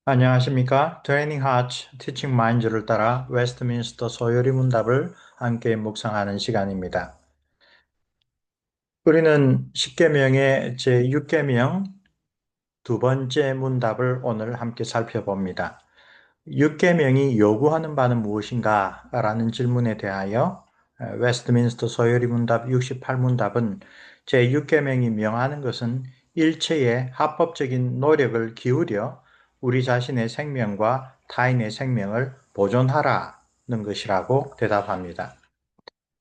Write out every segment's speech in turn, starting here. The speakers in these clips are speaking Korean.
안녕하십니까? 트레이닝 하츠 티칭 마인즈를 따라 웨스트민스터 소요리 문답을 함께 묵상하는 시간입니다. 우리는 10계명의 제6계명 두 번째 문답을 오늘 함께 살펴봅니다. 6계명이 요구하는 바는 무엇인가? 라는 질문에 대하여 웨스트민스터 소요리 문답 68문답은 제6계명이 명하는 것은 일체의 합법적인 노력을 기울여 우리 자신의 생명과 타인의 생명을 보존하라는 것이라고 대답합니다.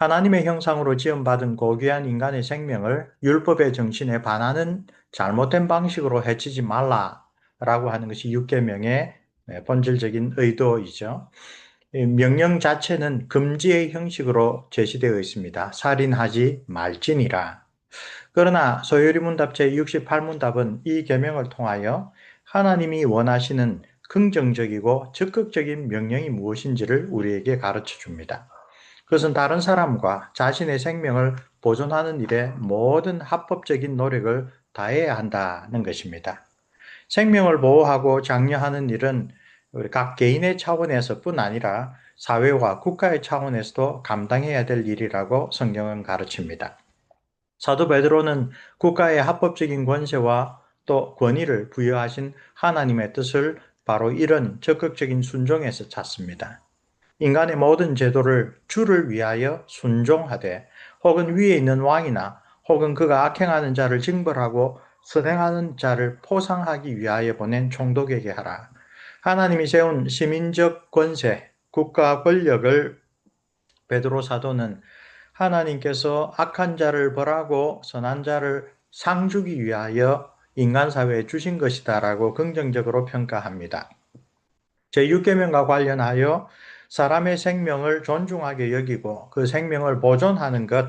하나님의 형상으로 지음받은 고귀한 인간의 생명을 율법의 정신에 반하는 잘못된 방식으로 해치지 말라라고 하는 것이 6계명의 본질적인 의도이죠. 명령 자체는 금지의 형식으로 제시되어 있습니다. 살인하지 말지니라. 그러나 소요리문답 제68문답은 이 계명을 통하여 하나님이 원하시는 긍정적이고 적극적인 명령이 무엇인지를 우리에게 가르쳐 줍니다. 그것은 다른 사람과 자신의 생명을 보존하는 일에 모든 합법적인 노력을 다해야 한다는 것입니다. 생명을 보호하고 장려하는 일은 우리 각 개인의 차원에서뿐 아니라 사회와 국가의 차원에서도 감당해야 될 일이라고 성경은 가르칩니다. 사도 베드로는 국가의 합법적인 권세와 또 권위를 부여하신 하나님의 뜻을 바로 이런 적극적인 순종에서 찾습니다. 인간의 모든 제도를 주를 위하여 순종하되 혹은 위에 있는 왕이나 혹은 그가 악행하는 자를 징벌하고 선행하는 자를 포상하기 위하여 보낸 총독에게 하라. 하나님이 세운 시민적 권세, 국가 권력을 베드로 사도는 하나님께서 악한 자를 벌하고 선한 자를 상 주기 위하여 인간 사회에 주신 것이다라고 긍정적으로 평가합니다. 제6계명과 관련하여 사람의 생명을 존중하게 여기고 그 생명을 보존하는 것,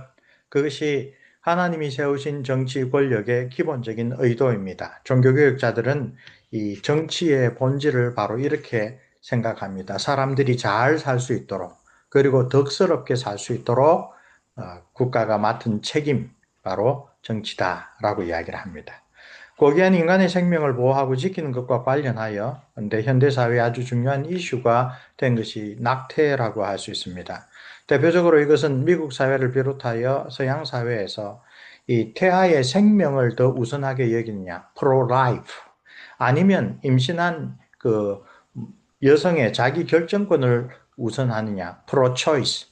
그것이 하나님이 세우신 정치 권력의 기본적인 의도입니다. 종교개혁자들은 이 정치의 본질을 바로 이렇게 생각합니다. 사람들이 잘 살 수 있도록, 그리고 덕스럽게 살 수 있도록 국가가 맡은 책임, 바로 정치다라고 이야기를 합니다. 고귀한 인간의 생명을 보호하고 지키는 것과 관련하여 현대사회에 아주 중요한 이슈가 된 것이 낙태라고 할 수 있습니다. 대표적으로 이것은 미국 사회를 비롯하여 서양 사회에서 이 태아의 생명을 더 우선하게 여기느냐, pro-life, 아니면 임신한 그 여성의 자기 결정권을 우선하느냐, pro-choice,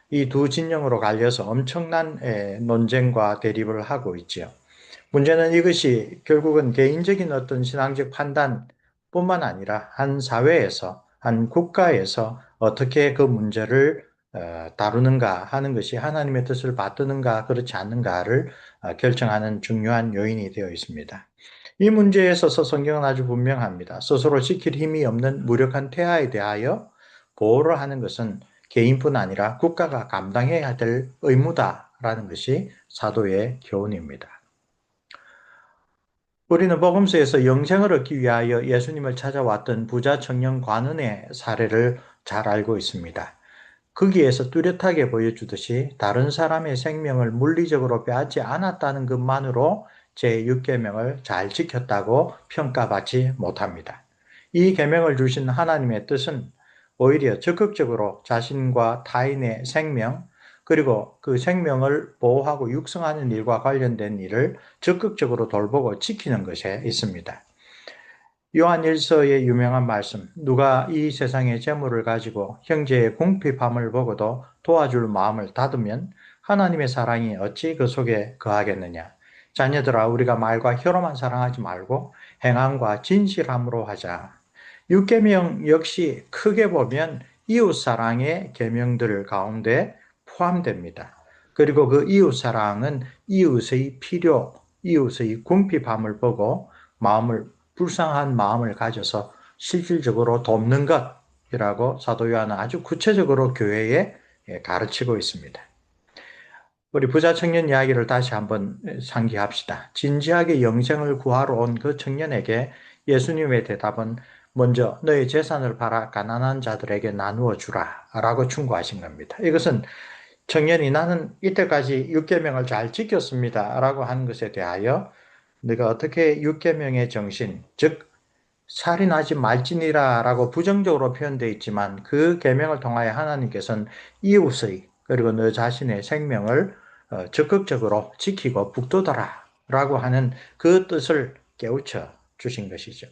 이 두 진영으로 갈려서 엄청난 논쟁과 대립을 하고 있지요. 문제는 이것이 결국은 개인적인 어떤 신앙적 판단뿐만 아니라 한 사회에서, 한 국가에서 어떻게 그 문제를 다루는가 하는 것이 하나님의 뜻을 받드는가 그렇지 않는가를 결정하는 중요한 요인이 되어 있습니다. 이 문제에 있어서 성경은 아주 분명합니다. 스스로 지킬 힘이 없는 무력한 태아에 대하여 보호를 하는 것은 개인뿐 아니라 국가가 감당해야 될 의무다라는 것이 사도의 교훈입니다. 우리는 복음서에서 영생을 얻기 위하여 예수님을 찾아왔던 부자 청년 관원의 사례를 잘 알고 있습니다. 거기에서 뚜렷하게 보여주듯이 다른 사람의 생명을 물리적으로 빼앗지 않았다는 것만으로 제6계명을 잘 지켰다고 평가받지 못합니다. 이 계명을 주신 하나님의 뜻은 오히려 적극적으로 자신과 타인의 생명, 그리고 그 생명을 보호하고 육성하는 일과 관련된 일을 적극적으로 돌보고 지키는 것에 있습니다. 요한일서의 유명한 말씀, 누가 이 세상의 재물을 가지고 형제의 궁핍함을 보고도 도와줄 마음을 닫으면 하나님의 사랑이 어찌 그 속에 거하겠느냐. 자녀들아, 우리가 말과 혀로만 사랑하지 말고 행함과 진실함으로 하자. 육계명 역시 크게 보면 이웃사랑의 계명들 가운데 포함됩니다. 그리고 그 이웃사랑은 이웃의 필요, 이웃의 궁핍함을 보고 불쌍한 마음을 가져서 실질적으로 돕는 것이라고 사도 요한은 아주 구체적으로 교회에 가르치고 있습니다. 우리 부자 청년 이야기를 다시 한번 상기합시다. 진지하게 영생을 구하러 온 그 청년에게 예수님의 대답은 먼저 너의 재산을 팔아 가난한 자들에게 나누어 주라 라고 충고하신 겁니다. 이것은 청년이 나는 이때까지 6계명을 잘 지켰습니다 라고 하는 것에 대하여 네가 어떻게 6계명의 정신, 즉 살인하지 말지니라라고 부정적으로 표현되어 있지만 그 계명을 통하여 하나님께서는 이웃의 그리고 너 자신의 생명을 적극적으로 지키고 북돋아라라고 하는 그 뜻을 깨우쳐 주신 것이죠.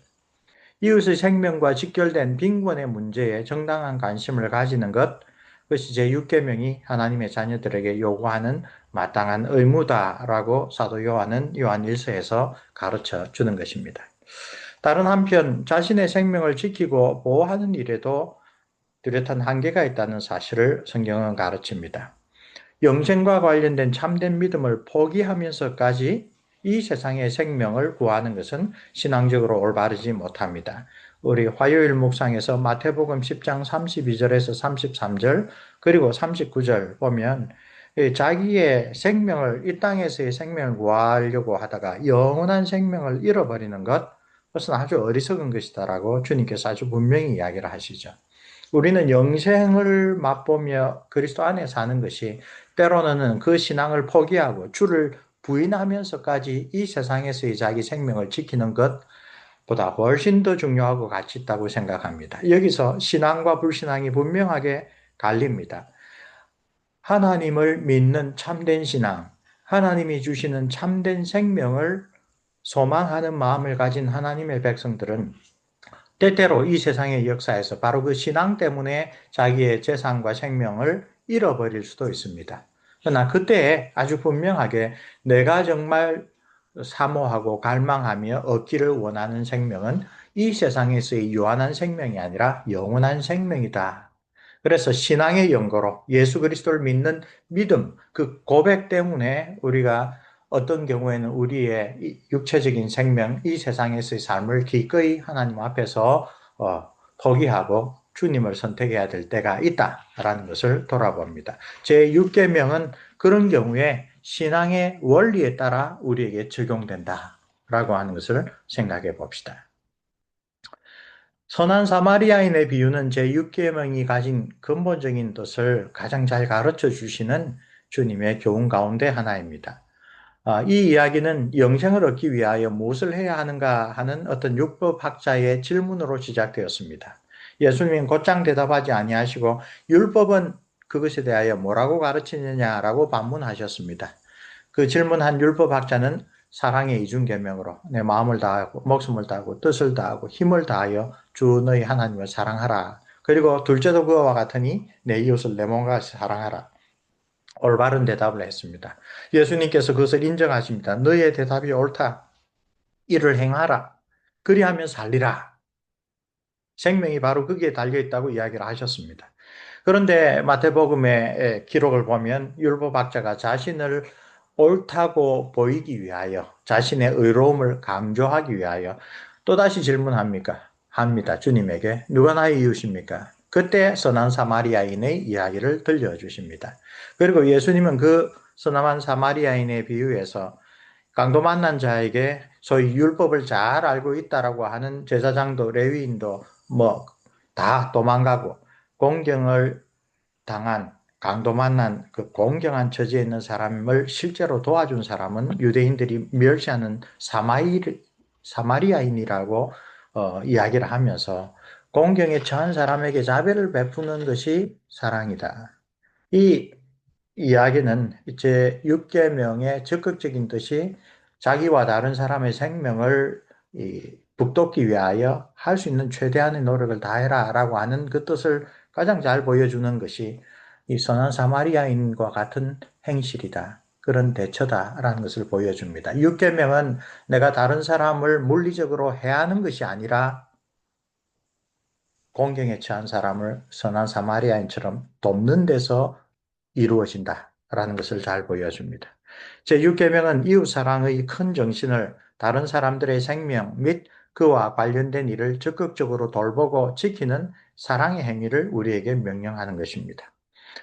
이웃의 생명과 직결된 빈곤의 문제에 정당한 관심을 가지는 것, 그것이 제6계명이 하나님의 자녀들에게 요구하는 마땅한 의무다라고 사도 요한은 요한 1서에서 가르쳐 주는 것입니다. 다른 한편 자신의 생명을 지키고 보호하는 일에도 뚜렷한 한계가 있다는 사실을 성경은 가르칩니다. 영생과 관련된 참된 믿음을 포기하면서까지 이 세상의 생명을 구하는 것은 신앙적으로 올바르지 못합니다. 우리 화요일 묵상에서 마태복음 10장 32절에서 33절 그리고 39절 보면 자기의 생명을 이 땅에서의 생명을 구하려고 하다가 영원한 생명을 잃어버리는 것, 그것은 아주 어리석은 것이다라고 주님께서 아주 분명히 이야기를 하시죠. 우리는 영생을 맛보며 그리스도 안에 사는 것이 때로는 그 신앙을 포기하고 주를 부인하면서까지 이 세상에서의 자기 생명을 지키는 것보다 훨씬 더 중요하고 가치 있다고 생각합니다. 여기서 신앙과 불신앙이 분명하게 갈립니다. 하나님을 믿는 참된 신앙, 하나님이 주시는 참된 생명을 소망하는 마음을 가진 하나님의 백성들은 때때로 이 세상의 역사에서 바로 그 신앙 때문에 자기의 재산과 생명을 잃어버릴 수도 있습니다. 그러나 그때 아주 분명하게 내가 정말 사모하고 갈망하며 얻기를 원하는 생명은 이 세상에서의 유한한 생명이 아니라 영원한 생명이다. 그래서 신앙의 연고로 예수 그리스도를 믿는 믿음, 그 고백 때문에 우리가 어떤 경우에는 우리의 육체적인 생명, 이 세상에서의 삶을 기꺼이 하나님 앞에서 포기하고 주님을 선택해야 될 때가 있다라는 것을 돌아봅니다. 제6계명은 그런 경우에 신앙의 원리에 따라 우리에게 적용된다라고 하는 것을 생각해 봅시다. 선한 사마리아인의 비유는 제6계명이 가진 근본적인 뜻을 가장 잘 가르쳐 주시는 주님의 교훈 가운데 하나입니다. 이 이야기는 영생을 얻기 위하여 무엇을 해야 하는가 하는 어떤 율법학자의 질문으로 시작되었습니다. 예수님은 곧장 대답하지 아니하시고 율법은 그것에 대하여 뭐라고 가르치느냐라고 반문하셨습니다. 그 질문한 율법학자는 사랑의 이중계명으로 내 마음을 다하고 목숨을 다하고 뜻을 다하고 힘을 다하여 주 너희 하나님을 사랑하라. 그리고 둘째도 그와 같으니 내 이웃을 내 몸과 같이 사랑하라. 올바른 대답을 했습니다. 예수님께서 그것을 인정하십니다. 너희의 대답이 옳다. 이를 행하라. 그리하면 살리라. 생명이 바로 거기에 달려있다고 이야기를 하셨습니다. 그런데 마태복음의 기록을 보면 율법학자가 자신을 옳다고 보이기 위하여 자신의 의로움을 강조하기 위하여 또다시 질문합니까? 합니다. 주님에게 누가 나의 이웃입니까? 그때 선한 사마리아인의 이야기를 들려주십니다. 그리고 예수님은 그 선한 사마리아인의 비유에서 강도 만난 자에게 소위 율법을 잘 알고 있다라고 하는 제사장도 레위인도 뭐 다 도망가고 공경을 당한 강도 만난 그 공경한 처지에 있는 사람을 실제로 도와준 사람은 유대인들이 멸시하는 사마리아인이라고 이야기를 하면서 공경에 처한 사람에게 자비를 베푸는 것이 사랑이다. 이 이야기는 이제 6계명의 적극적인 뜻이 자기와 다른 사람의 생명을 북돋기 위하여 할 수 있는 최대한의 노력을 다해라 라고 하는 그 뜻을 가장 잘 보여주는 것이 이 선한 사마리아인과 같은 행실이다. 그런 대처다라는 것을 보여줍니다. 6계명은 내가 다른 사람을 물리적으로 해하는 것이 아니라 공경에 처한 사람을 선한 사마리아인처럼 돕는 데서 이루어진다라는 것을 잘 보여줍니다. 제6계명은 이웃사랑의 큰 정신을 다른 사람들의 생명 및 그와 관련된 일을 적극적으로 돌보고 지키는 사랑의 행위를 우리에게 명령하는 것입니다.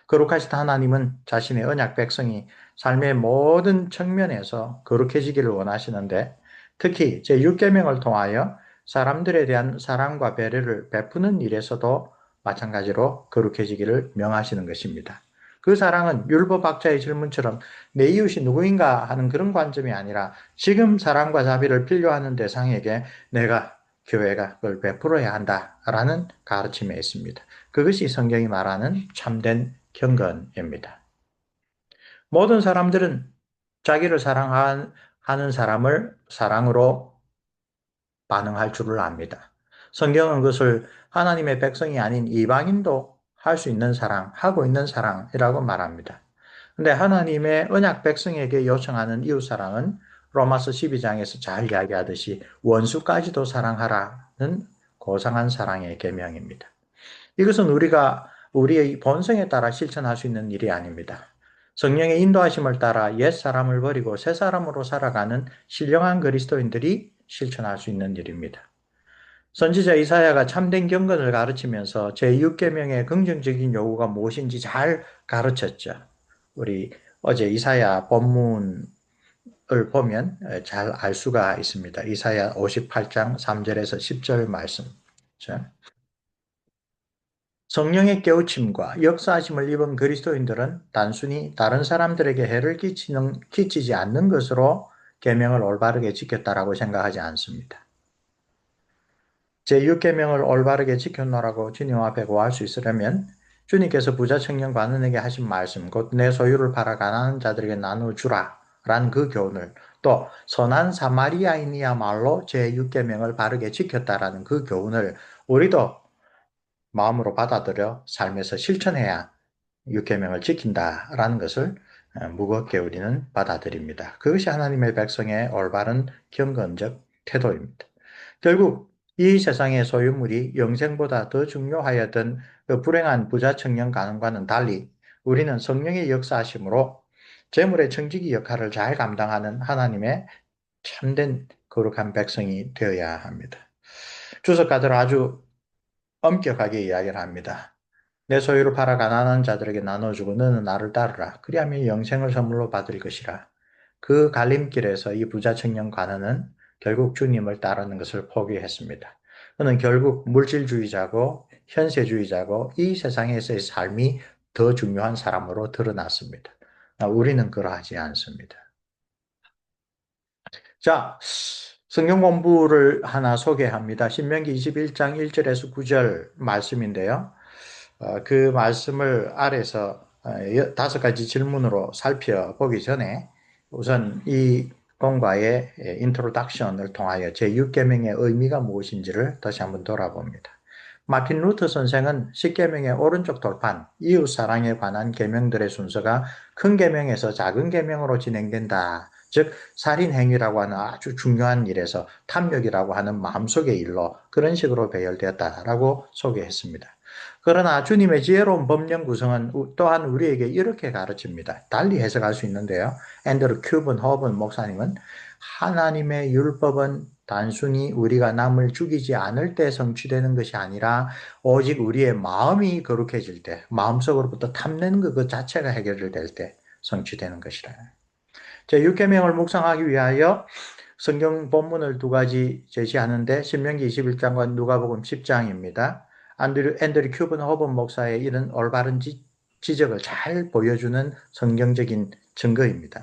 거룩하신 하나님은 자신의 언약 백성이 삶의 모든 측면에서 거룩해지기를 원하시는데 특히 제6계명을 통하여 사람들에 대한 사랑과 배려를 베푸는 일에서도 마찬가지로 거룩해지기를 명하시는 것입니다. 그 사랑은 율법학자의 질문처럼 내 이웃이 누구인가 하는 그런 관점이 아니라 지금 사랑과 자비를 필요하는 대상에게 내가 교회가 그걸 베풀어야 한다라는 가르침에 있습니다. 그것이 성경이 말하는 참된 경건입니다. 모든 사람들은 자기를 사랑하는 사람을 사랑으로 반응할 줄을 압니다. 성경은 그것을 하나님의 백성이 아닌 이방인도 할 수 있는 사랑, 하고 있는 사랑이라고 말합니다. 근데 하나님의 언약 백성에게 요청하는 이웃 사랑은 로마서 12장에서 잘 이야기하듯이 원수까지도 사랑하라는 고상한 사랑의 계명입니다. 이것은 우리가 우리의 본성에 따라 실천할 수 있는 일이 아닙니다. 성령의 인도하심을 따라 옛 사람을 버리고 새 사람으로 살아가는 신령한 그리스도인들이 실천할 수 있는 일입니다. 선지자 이사야가 참된 경건을 가르치면서 제6계명의 긍정적인 요구가 무엇인지 잘 가르쳤죠. 우리 어제 이사야 본문을 보면 잘 알 수가 있습니다. 이사야 58장 3절에서 10절 말씀. 성령의 깨우침과 역사하심을 입은 그리스도인들은 단순히 다른 사람들에게 해를 끼치지 않는 것으로 계명을 올바르게 지켰다라고 생각하지 않습니다. 제6계명을 올바르게 지켜놓으라고 주님 앞에 구할 수 있으려면 주님께서 부자 청년 관원에게 하신 말씀, 곧 내 소유를 팔아 가난한 자들에게 나누주라 라는 그 교훈을, 또 선한 사마리아인이야말로 제6계명을 바르게 지켰다라는 그 교훈을 우리도 마음으로 받아들여 삶에서 실천해야 6계명을 지킨다라는 것을 무겁게 우리는 받아들입니다. 그것이 하나님의 백성의 올바른 경건적 태도입니다. 결국 이 세상의 소유물이 영생보다 더 중요하였던 그 불행한 부자 청년 가문과는 달리 우리는 성령의 역사하심으로 재물의 청지기 역할을 잘 감당하는 하나님의 참된 거룩한 백성이 되어야 합니다. 주석가들은 아주 엄격하게 이야기를 합니다. 내 소유를 팔아 가난한 자들에게 나눠주고 너는 나를 따르라. 그리하면 영생을 선물로 받을 것이라. 그 갈림길에서 이 부자 청년 관원은 결국 주님을 따르는 것을 포기했습니다. 그는 결국 물질주의자고 현세주의자고 이 세상에서의 삶이 더 중요한 사람으로 드러났습니다. 우리는 그러하지 않습니다. 자, 성경 공부를 하나 소개합니다. 신명기 21장 1절에서 9절 말씀인데요. 그 말씀을 아래서 5가지 질문으로 살펴보기 전에 우선 이 공과의 인트로덕션을 통하여 제6계명의 의미가 무엇인지를 다시 한번 돌아봅니다. 마틴 루터 선생은 10계명의 오른쪽 돌판, 이웃 사랑에 관한 계명들의 순서가 큰 계명에서 작은 계명으로 진행된다. 즉 살인 행위라고 하는 아주 중요한 일에서 탐욕이라고 하는 마음속의 일로 그런 식으로 배열되었다라고 소개했습니다. 그러나 주님의 지혜로운 법령 구성은 또한 우리에게 이렇게 가르칩니다. 달리 해석할 수 있는데요. 앤드루 큐번 허번 목사님은 하나님의 율법은 단순히 우리가 남을 죽이지 않을 때 성취되는 것이 아니라 오직 우리의 마음이 거룩해질 때, 마음속으로부터 탐내는 것 자체가 해결될 때 성취되는 것이라. 제6계명을 묵상하기 위하여 성경 본문을 2가지 제시하는데 신명기 21장과 누가복음 10장입니다. 앤드류 큐번 허번 목사의 이런 올바른 지적을 잘 보여주는 성경적인 증거입니다.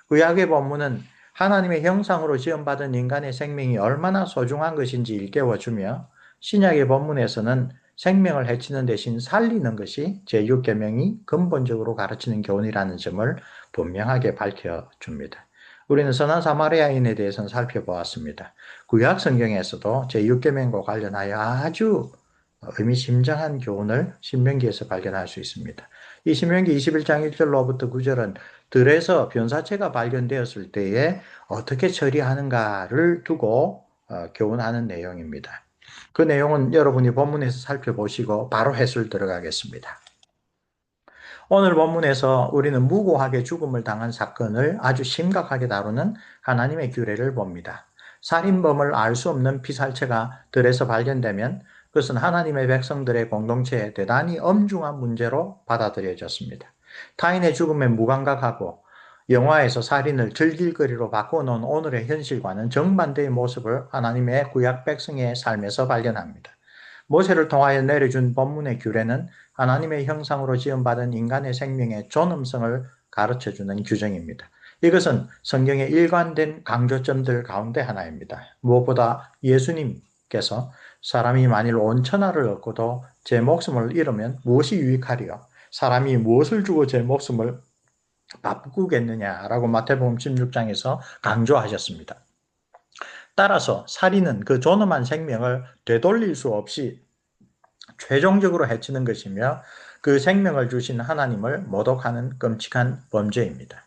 구약의 본문은 하나님의 형상으로 지음받은 인간의 생명이 얼마나 소중한 것인지 일깨워주며 신약의 본문에서는 생명을 해치는 대신 살리는 것이 제6계명이 근본적으로 가르치는 교훈이라는 점을 분명하게 밝혀줍니다. 우리는 선한 사마리아인에 대해서는 살펴보았습니다. 구약 성경에서도 제6계명과 관련하여 아주 의미심장한 교훈을 신명기에서 발견할 수 있습니다. 이 신명기 21장 1절로부터 9절은 들에서 변사체가 발견되었을 때에 어떻게 처리하는가를 두고 교훈하는 내용입니다. 그 내용은 여러분이 본문에서 살펴보시고 바로 해설 들어가겠습니다. 오늘 본문에서 우리는 무고하게 죽음을 당한 사건을 아주 심각하게 다루는 하나님의 규례를 봅니다. 살인범을 알 수 없는 피살체가 들에서 발견되면 그것은 하나님의 백성들의 공동체에 대단히 엄중한 문제로 받아들여졌습니다. 타인의 죽음에 무감각하고 영화에서 살인을 즐길거리로 바꿔놓은 오늘의 현실과는 정반대의 모습을 하나님의 구약 백성의 삶에서 발견합니다. 모세를 통하여 내려준 본문의 규례는 하나님의 형상으로 지음받은 인간의 생명의 존엄성을 가르쳐주는 규정입니다. 이것은 성경의 일관된 강조점들 가운데 하나입니다. 무엇보다 예수님 예수께서 사람이 만일 온 천하를 얻고도 제 목숨을 잃으면 무엇이 유익하리요? 사람이 무엇을 주고 제 목숨을 바꾸겠느냐라고 마태복음 16장에서 강조하셨습니다. 따라서 살인은 그 존엄한 생명을 되돌릴 수 없이 최종적으로 해치는 것이며 그 생명을 주신 하나님을 모독하는 끔찍한 범죄입니다.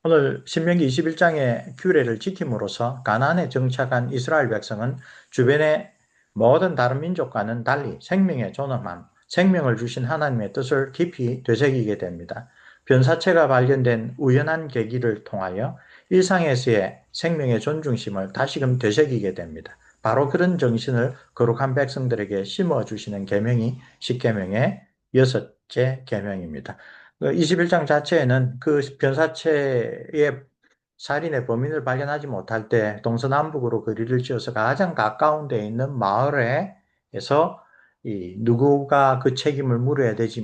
오늘 신명기 21장의 규례를 지킴으로써 가나안에 정착한 이스라엘 백성은 주변의 모든 다른 민족과는 달리 생명의 존엄함, 생명을 주신 하나님의 뜻을 깊이 되새기게 됩니다. 변사체가 발견된 우연한 계기를 통하여 일상에서의 생명의 존중심을 다시금 되새기게 됩니다. 바로 그런 정신을 거룩한 백성들에게 심어주시는 계명이 십계명의 6째 계명입니다. 21장 자체에는 그 변사체의 살인의 범인을 발견하지 못할 때 동서남북으로 거리를 지어서 가장 가까운 데 있는 마을에서 누구가 그 책임을 물어야 되지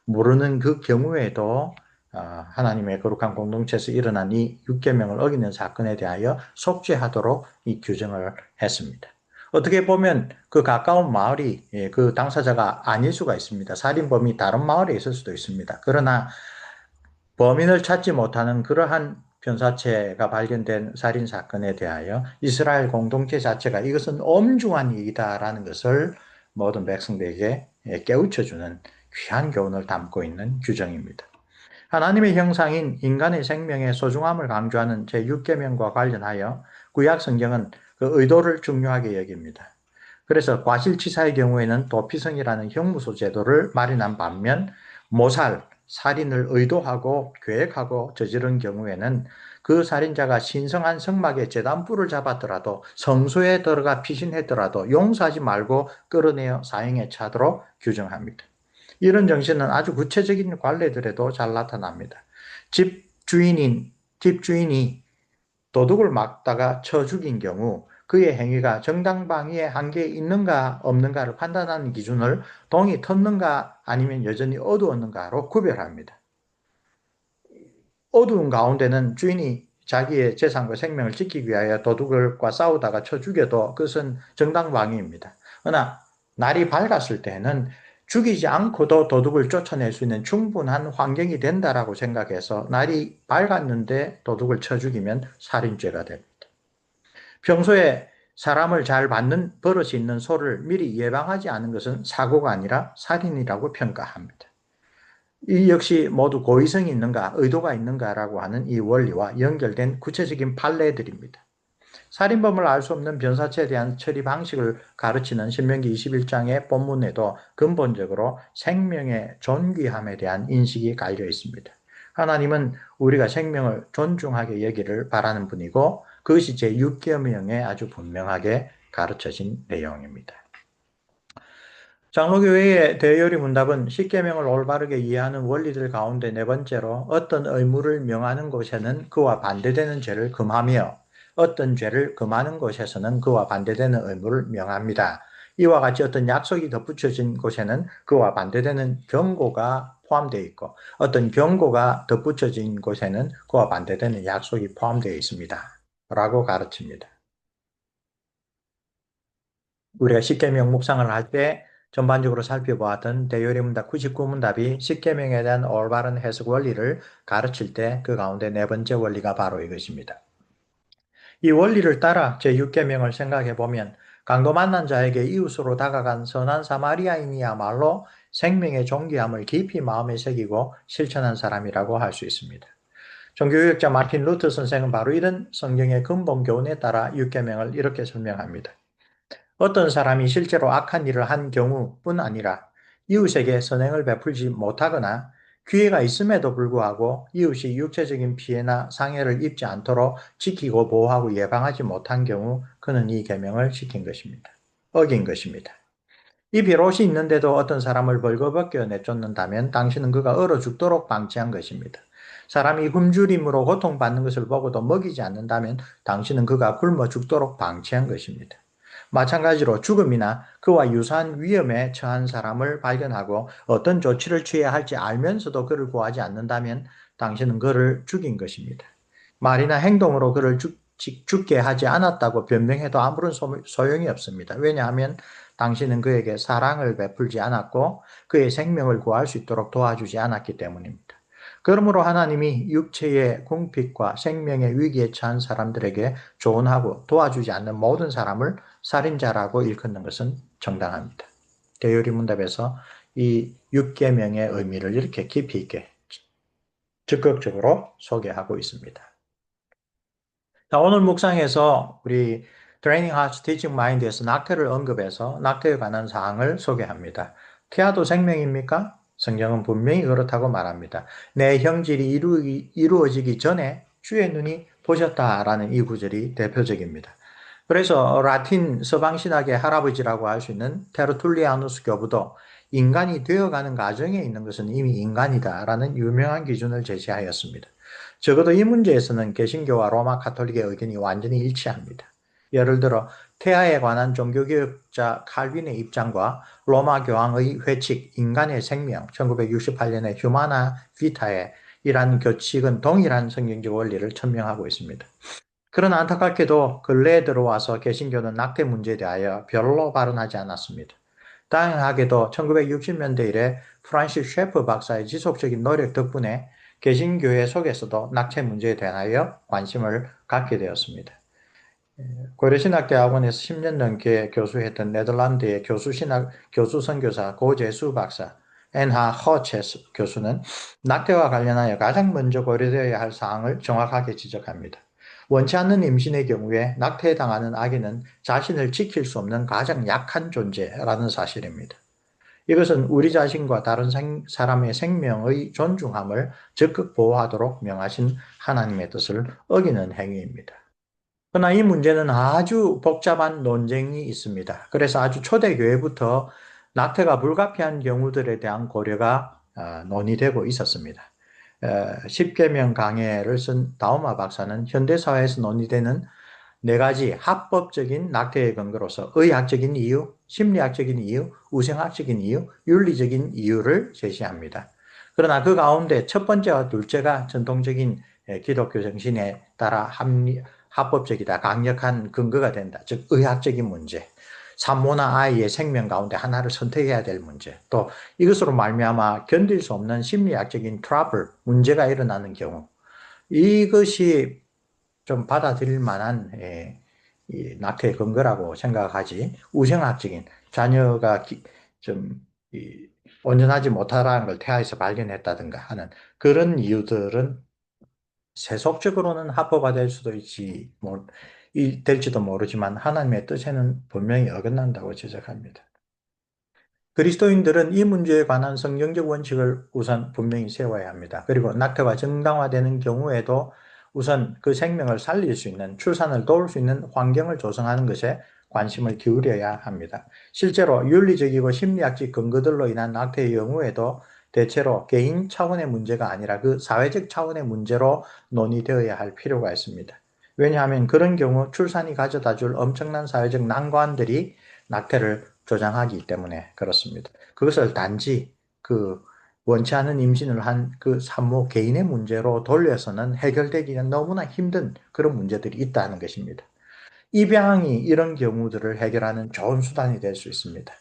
모르는 그 경우에도 하나님의 거룩한 공동체에서 일어난 이 육계명을 어기는 사건에 대하여 속죄하도록 이 규정을 했습니다. 어떻게 보면 그 가까운 마을이 그 당사자가 아닐 수가 있습니다. 살인범이 다른 마을에 있을 수도 있습니다. 그러나 범인을 찾지 못하는 그러한 변사체가 발견된 살인 사건에 대하여 이스라엘 공동체 자체가 이것은 엄중한 일이다라는 것을 모든 백성들에게 깨우쳐주는 귀한 교훈을 담고 있는 규정입니다. 하나님의 형상인 인간의 생명의 소중함을 강조하는 제6계명과 관련하여 구약 성경은 그 의도를 중요하게 여깁니다. 그래서 과실치사의 경우에는 도피성이라는 형무소 제도를 마련한 반면 모살, 살인을 의도하고 계획하고 저지른 경우에는 그 살인자가 신성한 성막의 제단불을 잡았더라도 성소에 들어가 피신했더라도 용서하지 말고 끌어내어 사형에 차도록 규정합니다. 이런 정신은 아주 구체적인 관례들에도 잘 나타납니다. 집주인이 도둑을 막다가 쳐 죽인 경우 그의 행위가 정당방위의 한계에 있는가 없는가를 판단하는 기준을 동이 텄는가 아니면 여전히 어두웠는가로 구별합니다. 어두운 가운데는 주인이 자기의 재산과 생명을 지키기 위하여 도둑과 싸우다가 쳐 죽여도 그것은 정당방위입니다. 그러나 날이 밝았을 때는 죽이지 않고도 도둑을 쫓아낼 수 있는 충분한 환경이 된다라고 생각해서 날이 밝았는데 도둑을 쳐 죽이면 살인죄가 됩니다. 평소에 사람을 잘 받는 버릇이 있는 소를 미리 예방하지 않은 것은 사고가 아니라 살인이라고 평가합니다. 이 역시 모두 고의성이 있는가, 의도가 있는가라고 하는 이 원리와 연결된 구체적인 판례들입니다. 살인범을 알 수 없는 변사체에 대한 처리 방식을 가르치는 신명기 21장의 본문에도 근본적으로 생명의 존귀함에 대한 인식이 깔려 있습니다. 하나님은 우리가 생명을 존중하게 여기를 바라는 분이고 그것이 제6계명에 아주 분명하게 가르쳐진 내용입니다. 장로교회의 대요리 문답은 10계명을 올바르게 이해하는 원리들 가운데 네 번째로 어떤 의무를 명하는 곳에는 그와 반대되는 죄를 금하며 어떤 죄를 금하는 곳에서는 그와 반대되는 의무를 명합니다. 이와 같이 어떤 약속이 덧붙여진 곳에는 그와 반대되는 경고가 포함되어 있고 어떤 경고가 덧붙여진 곳에는 그와 반대되는 약속이 포함되어 있습니다. 라고 가르칩니다. 우리가 10계명 묵상을 할 때 전반적으로 살펴보았던 대요리문답 99문답이 10계명에 대한 올바른 해석 원리를 가르칠 때 그 가운데 네 번째 원리가 바로 이것입니다. 이 원리를 따라 제6계명을 생각해 보면 강도 만난 자에게 이웃으로 다가간 선한 사마리아인이야말로 생명의 존귀함을 깊이 마음에 새기고 실천한 사람이라고 할 수 있습니다. 종교개혁자 마틴 루터 선생은 바로 이런 성경의 근본 교훈에 따라 6계명을 이렇게 설명합니다. 어떤 사람이 실제로 악한 일을 한 경우뿐 아니라 이웃에게 선행을 베풀지 못하거나 기회가 있음에도 불구하고 이웃이 육체적인 피해나 상해를 입지 않도록 지키고 보호하고 예방하지 못한 경우 그는 이 계명을 지킨 것입니다. 어긴 것입니다. 이 벼롯이 있는데도 어떤 사람을 벌거벗겨 내쫓는다면 당신은 그가 얼어 죽도록 방치한 것입니다. 사람이 굶주림으로 고통받는 것을 보고도 먹이지 않는다면 당신은 그가 굶어 죽도록 방치한 것입니다. 마찬가지로 죽음이나 그와 유사한 위험에 처한 사람을 발견하고 어떤 조치를 취해야 할지 알면서도 그를 구하지 않는다면 당신은 그를 죽인 것입니다. 말이나 행동으로 그를 죽게 하지 않았다고 변명해도 아무런 소용이 없습니다. 왜냐하면 당신은 그에게 사랑을 베풀지 않았고 그의 생명을 구할 수 있도록 도와주지 않았기 때문입니다. 그러므로 하나님이 육체의 궁핍과 생명의 위기에 처한 사람들에게 조언하고 도와주지 않는 모든 사람을 살인자라고 일컫는 것은 정당합니다. 대요리문답에서 이 6계명의 의미를 이렇게 깊이 있게 적극적으로 소개하고 있습니다. 자, 오늘 묵상에서 우리 Training Hearts Teaching Mind에서 낙태를 언급해서 낙태에 관한 사항을 소개합니다. 태아도 생명입니까? 성경은 분명히 그렇다고 말합니다. 내 형질이 이루어지기 전에 주의 눈이 보셨다라는 이 구절이 대표적입니다. 그래서 라틴 서방신학의 할아버지라고 할 수 있는 테르툴리아누스 교부도 인간이 되어가는 과정에 있는 것은 이미 인간이다라는 유명한 기준을 제시하였습니다. 적어도 이 문제에서는 개신교와 로마 가톨릭의 의견이 완전히 일치합니다. 예를 들어 태아에 관한 종교개혁자 칼빈의 입장과 로마 교황의 회칙 인간의 생명 1968년의 휴마나 비타의 이란 규칙은 동일한 성경적 원리를 천명하고 있습니다. 그러나 안타깝게도 근래에 들어와서 개신교는 낙태 문제에 대하여 별로 발언하지 않았습니다. 다행하게도 1960년대 이래 프란시스 셰프 박사의 지속적인 노력 덕분에 개신교회 속에서도 낙태 문제에 대하여 관심을 갖게 되었습니다. 고려신학대학원에서 10년 넘게 교수했던 네덜란드의 교수 선교사 고재수 박사, 엔하 허체스 교수는 낙태와 관련하여 가장 먼저 고려되어야 할 사항을 정확하게 지적합니다. 원치 않는 임신의 경우에 낙태당하는 아기는 자신을 지킬 수 없는 가장 약한 존재라는 사실입니다. 이것은 우리 자신과 다른 사람의 생명의 존중함을 적극 보호하도록 명하신 하나님의 뜻을 어기는 행위입니다. 그러나 이 문제는 아주 복잡한 논쟁이 있습니다. 그래서 아주 초대교회부터 낙태가 불가피한 경우들에 대한 고려가 논의되고 있었습니다. 10계명 강해를 쓴 다우마 박사는 현대사회에서 논의되는 4가지 합법적인 낙태의 근거로서 의학적인 이유, 심리학적인 이유, 우생학적인 이유, 윤리적인 이유를 제시합니다. 그러나 그 가운데 첫 번째와 둘째가 전통적인 기독교 정신에 따라 합법적이다, 강력한 근거가 된다. 즉 의학적인 문제, 산모나 아이의 생명 가운데 하나를 선택해야 될 문제, 또 이것으로 말미암아 견딜 수 없는 심리학적인 트러블, 문제가 일어나는 경우, 이것이 좀 받아들일 만한 낙태의 근거라고 생각하지, 우생학적인 자녀가 좀 온전하지 못하다는 걸 태아에서 발견했다든가 하는 그런 이유들은 세속적으로는 합법화 될 수도 될지도 모르지만 하나님의 뜻에는 분명히 어긋난다고 지적합니다. 그리스도인들은 이 문제에 관한 성경적 원칙을 우선 분명히 세워야 합니다. 그리고 낙태가 정당화되는 경우에도 우선 그 생명을 살릴 수 있는, 출산을 도울 수 있는 환경을 조성하는 것에 관심을 기울여야 합니다. 실제로 윤리적이고 심리학적 근거들로 인한 낙태의 경우에도 대체로 개인 차원의 문제가 아니라 그 사회적 차원의 문제로 논의되어야 할 필요가 있습니다. 왜냐하면 그런 경우 출산이 가져다 줄 엄청난 사회적 난관들이 낙태를 조장하기 때문에 그렇습니다. 그것을 단지 원치 않은 임신을 한 그 산모 개인의 문제로 돌려서는 해결되기는 너무나 힘든 그런 문제들이 있다는 것입니다. 입양이 이런 경우들을 해결하는 좋은 수단이 될 수 있습니다.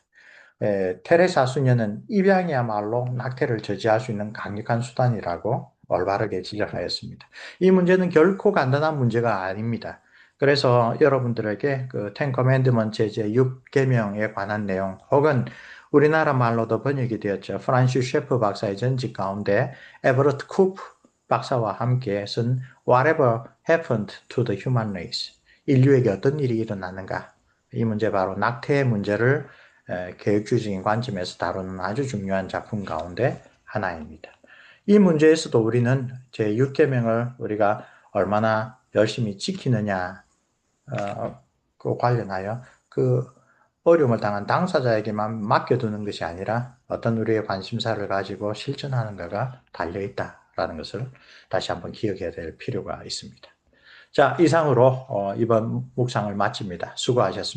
테레사 수녀는 입양이야말로 낙태를 저지할 수 있는 강력한 수단이라고 올바르게 지적하였습니다. 이 문제는 결코 간단한 문제가 아닙니다. 그래서 여러분들에게 그 텐 커맨드먼트 제제 6계명에 관한 내용 혹은 우리나라 말로도 번역이 되었죠. 프란시스 셰프 박사의 전집 가운데 에버러트 쿠프 박사와 함께 쓴 Whatever Happened to the Human Race, 인류에게 어떤 일이 일어났는가, 이 문제 바로 낙태의 문제를 교육주의적인 관점에서 다루는 아주 중요한 작품 가운데 하나입니다. 이 문제에서도 우리는 제6계명을 우리가 얼마나 열심히 지키느냐 그 관련하여 그 어려움을 당한 당사자에게만 맡겨두는 것이 아니라 어떤 우리의 관심사를 가지고 실천하는가가 달려있다라는 것을 다시 한번 기억해야 될 필요가 있습니다. 자, 이상으로 이번 묵상을 마칩니다. 수고하셨습니다.